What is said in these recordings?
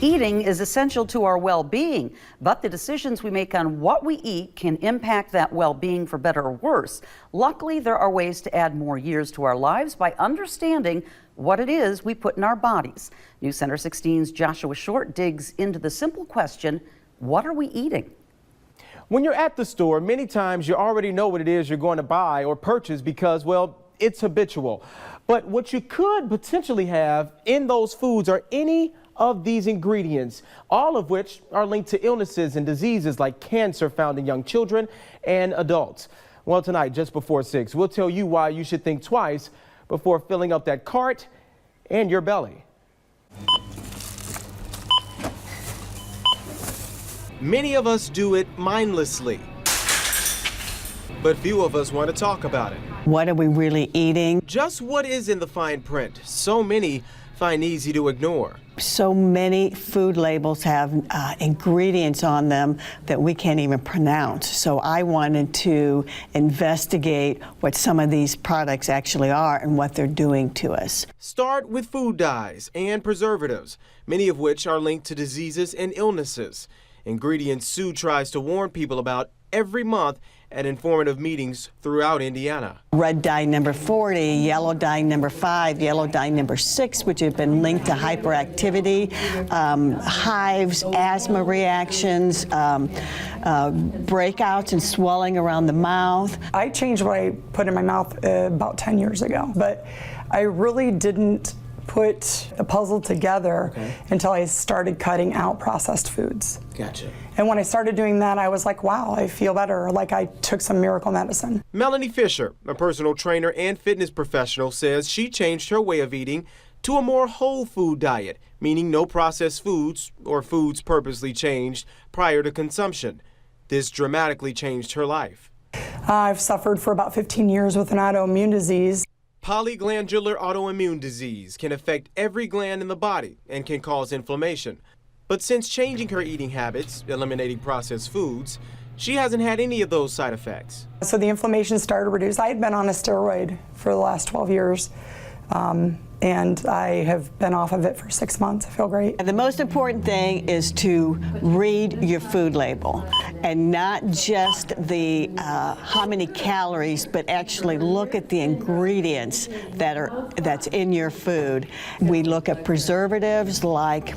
Eating is essential to our well-being, but the decisions we make on what we eat can impact that well-being for better or worse. Luckily, there are ways to add more years to our lives by understanding what it is we put in our bodies. NewsCenter 16's Joshua Short digs into the simple question, what are we eating? When you're at the store, many times you already know what it is you're going to buy or purchase because, well, it's habitual. But what you could potentially have in those foods are any of these ingredients, all of which are linked to illnesses and diseases like cancer found in young children and adults. Well, tonight, just before 6, we'll tell you why you should think twice before filling up that cart and your belly. Many of us do it mindlessly, but few of us want to talk about it. What are we really eating? Just what is in the fine print? So many find easy to ignore. So many food labels have ingredients on them that we can't even pronounce. So I wanted to investigate what some of these products actually are and what they're doing to us. Start with food dyes and preservatives, many of which are linked to diseases and illnesses. Ingredients Sue tries to warn people about every month at informative meetings throughout Indiana. Red dye number 40, yellow dye number 5, yellow dye number 6, which have been linked to hyperactivity, hives, asthma reactions, breakouts and swelling around the mouth. I changed what I put in my mouth about 10 years ago, but I really didn't put a puzzle together until I started cutting out processed foods. Gotcha. And when I started doing that, I was like, wow, I feel better, like I took some miracle medicine. Melanie Fisher, a personal trainer and fitness professional, says she changed her way of eating to a more whole food diet, meaning no processed foods or foods purposely changed prior to consumption. This dramatically changed her life. I've suffered for about 15 years with an autoimmune disease. Polyglandular autoimmune disease can affect every gland in the body and can cause inflammation. But since changing her eating habits, eliminating processed foods, she hasn't had any of those side effects. So the inflammation started to reduce. I had been on a steroid for the last 12 years, and I have been off of it for 6 months. I feel great. The most important thing is to read your food label and not just the how many calories, but actually look at the ingredients that's in your food. We look at preservatives like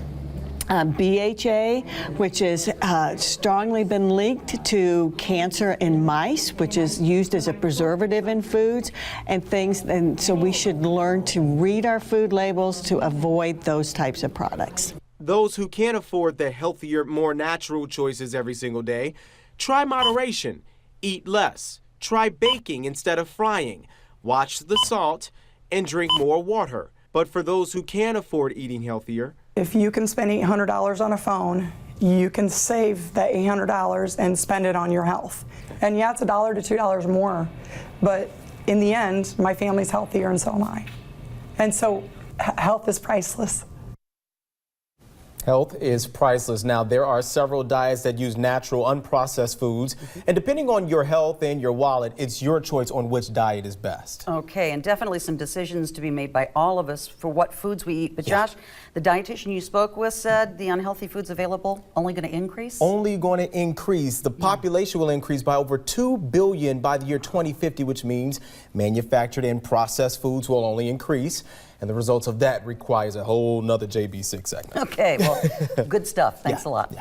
BHA, which is strongly been linked to cancer in mice, which is used as a preservative in foods and things. And so we should learn to read our food labels to avoid those types of products. Those who can't afford the healthier, more natural choices every single day, try moderation. Eat less. Try baking instead of frying. Watch the salt and drink more water. But for those who can't afford eating healthier, if you can spend $800 on a phone, you can save that $800 and spend it on your health. And yeah, it's $1 to $2 more, but in the end, my family's healthier and so am I. And so health is priceless. health is priceless. Now, there are several diets that use natural, unprocessed foods, and depending on your health and your wallet, it's your choice on which diet is best. Okay, and definitely some decisions to be made by all of us for what foods we eat. But Josh, the dietitian you spoke with said the unhealthy foods available only going to increase? Only going to increase. The population will increase by over 2 billion by the year 2050, which means manufactured and processed foods will only increase. And the results of that requires a whole nother JB6 segment. Okay, well, good stuff. Thanks a lot.